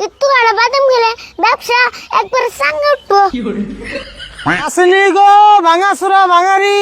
একটু আড়া বাদাম খেলে ব্যবসা একবার সাঙ্গে উঠবো। আসেনি গো ভাঙাচুরা ভাঙারি।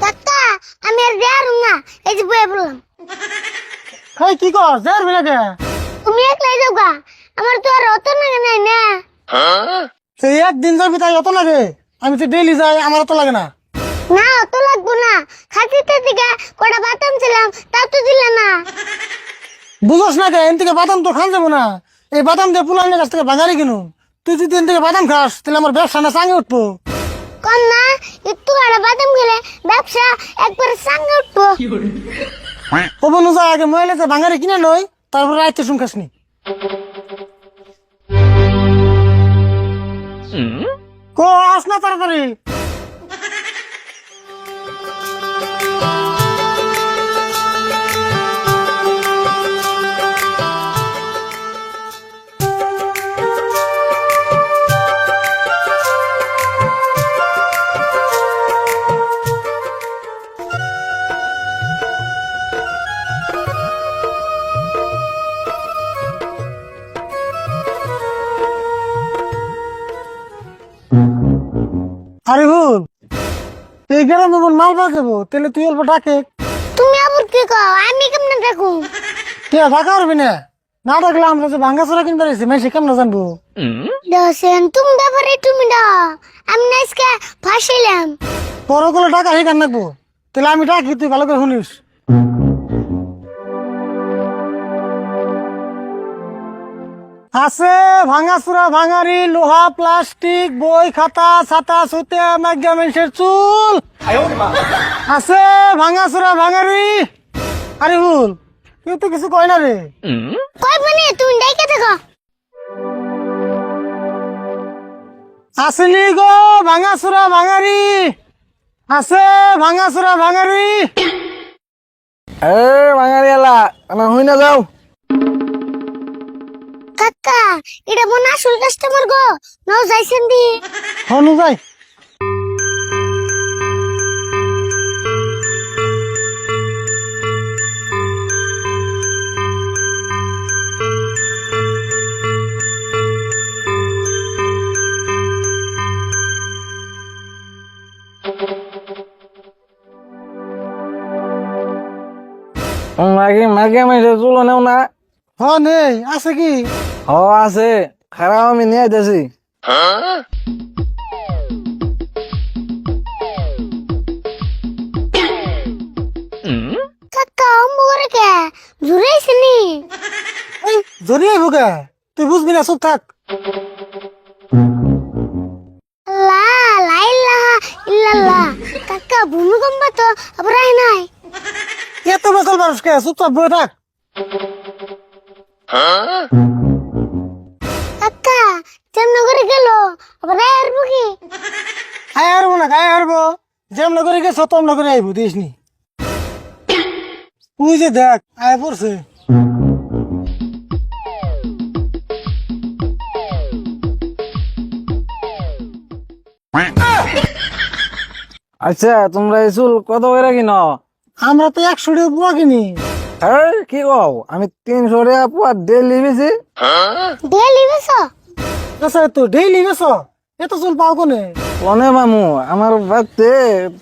কাকা আমি আর যার না, এই যে বয়ে বললাম। হেই কি কর যার বেলাকে তুমি একলাই যাও গা, আমার তো আর অত লাগে নাই না। সেই একদিন যাবি তাই অত লাগে? আমি তো ডেইলি যাই, আমার অত লাগে না। না অত লাগবো না, খাতিতে দিকে কটা বাদাম ছিলাম তাও তো দিলে না। বুঝোস না কে? এন থেকে বাদাম তো খান যাবো না। এই বাদাম দিয়ে পুলানের কাছ থেকে ভাঙারি কিনু। তুই যদি এন থেকে বাদাম খাস তাহলে আমার ব্যবসা না সাঙ্গে উঠবো। কম না, একটু আড়া বাদাম খেলে ব্যবসা একবার সাঙ্গে উঠবো। ও বনু যা আগে মহিলাতে ভাঙারি কিনে নই, তারপর রাইতে শুন খাসনি। কো আস না তাড়াতাড়ি। আরে ভুল এই গ্রামে বোন মাল পাওয়া যাবো, তাহলে তুই অল্প ডাকে। তুমি আবার কি কও? আমি কেমনে দেখো? কে ডাকা পারবি না? না ডাকলে আমরা যে ভাঙ্গাচোরা কিনতে পারছি মেসে কেমন জানবো? দশেন তুমি ব্যাপারে তুমি দাও, আমি না আজকে ফাঁসিলাম। তোর ওগুলো ডাকা শিখান রাখবো, তাহলে আমি ডাকি তুই ভালো করে শুনিস। আছে ভাঙাচোরা ভাঙারি, লোহা প্লাস্টিক বই খাতা ছাতা সুতে ম্যাগামেন্সের চুল আছে। ভাঙাচোরা ভাঙারি। আরে ভুল তুই তো কিছু কয় না রে। কই মানে তুমি ডাইকে দেখো। আসেনি গো ভাঙাচোরা ভাঙারি। আছে ভাঙাচোরা ভাঙারি। এ বাঙালি এলা না হই না যাও। কাকা এটা মনে আসল কাস্টমার গো, নাও যাইছেন দি। হনু যাই। মাগে মাগে মাইছে চুলো নেও না। হ নেই আছে কি? হ আছে, খারাপ আমি নিয়ে আইতেছি। কাকা অম্বরে কে জুড়াইছেনি? এই জড়িয়ে ভোগে তুই বুঝবি না, চুপ থাক। লা লা ইলাহা ইল্লাল্লাহ। কাকা ভূমিকম্প তো আবার আয় নাই। এত বেসাল মানুষ কে? চুপ চাপ বয়ে থাক। কাকা কেমন করে গেল আবার আয় আসবো কি? আয় হারবো না, আয় হারবো। যেমন করে গেছ তমন করে আইবো, দিস নি। তুই যে দেখ আয় পড়ছে। আচ্ছা তোমরা এই চুল কত করে কিনো? আমরা তো 100 টাকা পোয়া কিনি। এই কি কও? আমি 300 টাকা পুয়া ডেলি বেশি। ডেলি বেসো? আচ্ছা তো ডেইলি গেছ, এত চুল পাও কোনে? কোনে মামু আমার বাড়িতে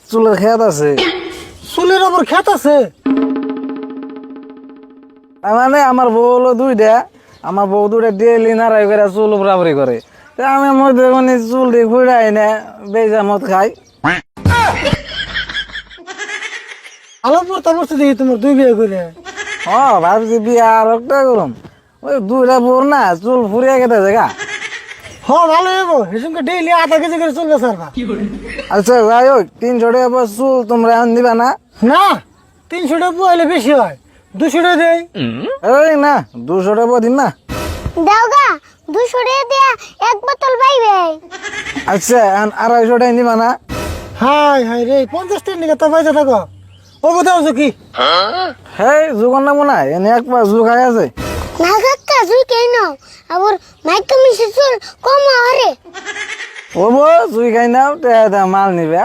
চুলের খেত আছে। চুলের ওপর খেত আছে? তার মানে আমার বউ হলো 2টা, আমার বউ 2টা ডেলি নাড়াই করে চুল বরাবরি করে। তা আমি মধ্যে মানে চুল দিয়ে ঘুরাই না বেজা মত খাই। আলো পড়তে পড়তে দেখি তোমার 2 বিয়ে করে। ভাবছি বিয়া আর একটা করুম। ওই 2টা বোর না চুল ফুরিয়ে গেছে জায়গা। হ ভালো হইবো, হেসুমকে ডেইলি আধা কেজি করে চলবে সারবা। আচ্ছা যাই হোক 300 টাকা পর চুল তোমরা এখন দিবা না? না 300 টাকা পোয়া হলে বেশি হয়। 200 টাকা দেই। এই না 200 টাকা দিন না। দেওগা 200 টাকা দিয়া এক বোতল পাইবে। আচ্ছা 250 টাকা নিবা না? হাই হাই রে 50 টাকা নিকে তো পয়সা থাকো। ও কোথাও কি? হেই জুগান না মনে হয় এনে এক পা জু খাই আছে। না কাকা জুই কেন আবার মাইকা মিশে চুল কম হরে। ও বো জুই খাই নাও তে মাল নিবে।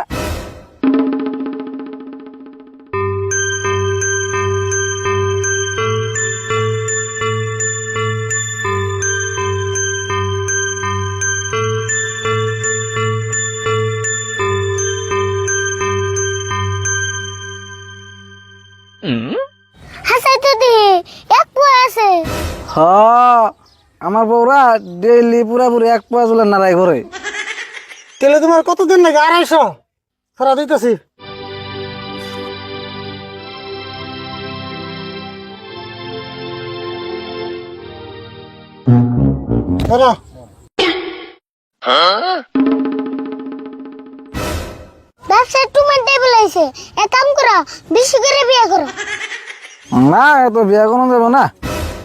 হাসাই তো দি এক পোয়া আছে। হ আমার বউরা ডেইলি পুরাপুরি এক পা চুলের নাড়াই করে। তাহলে তোমার কতদিন লাগে? 250 সারা দিতেছি। ধরো। ব্যবসায় টুমার টেবিল আইছে এক কাম করো বেশি করে বিয়ে করো। না এত বিয়া কোনো যাবো না।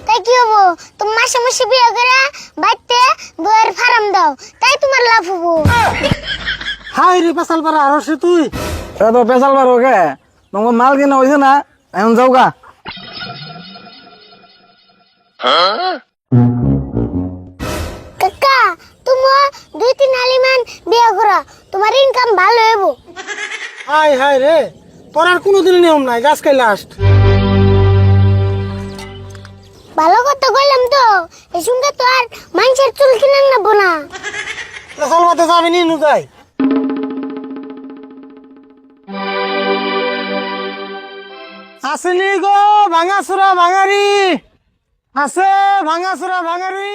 তাই কি হবো তুমি মাসে মাসে বিয়ে করে বাইতে বইয়ের ফার্ম দাও তাই তোমার লাভ হবো। হাই রে পেশাল পারা আর সে তুই। এত পেশাল বার ওকে তোমার মাল কিনা হয়েছে না এখন যাও গা। কাকা তুমি 2-3 আলিমান বিয়ে করো তোমার ইনকাম ভালো হইব। হাই হাই রে তোর আর কোনোদিন নিয়ম নাই, গাছ খাই লাস্ট। ভালো কথা কইলাম তো এই সঙ্গে তো আর মানুষের চুল কিনে নেবো না। পেশাল মাতে যাবি নি নুকাই। আসেনি গো ভাঙাচুরা ভাঙারি, আছে ভাঙাচুরা ভাঙারি।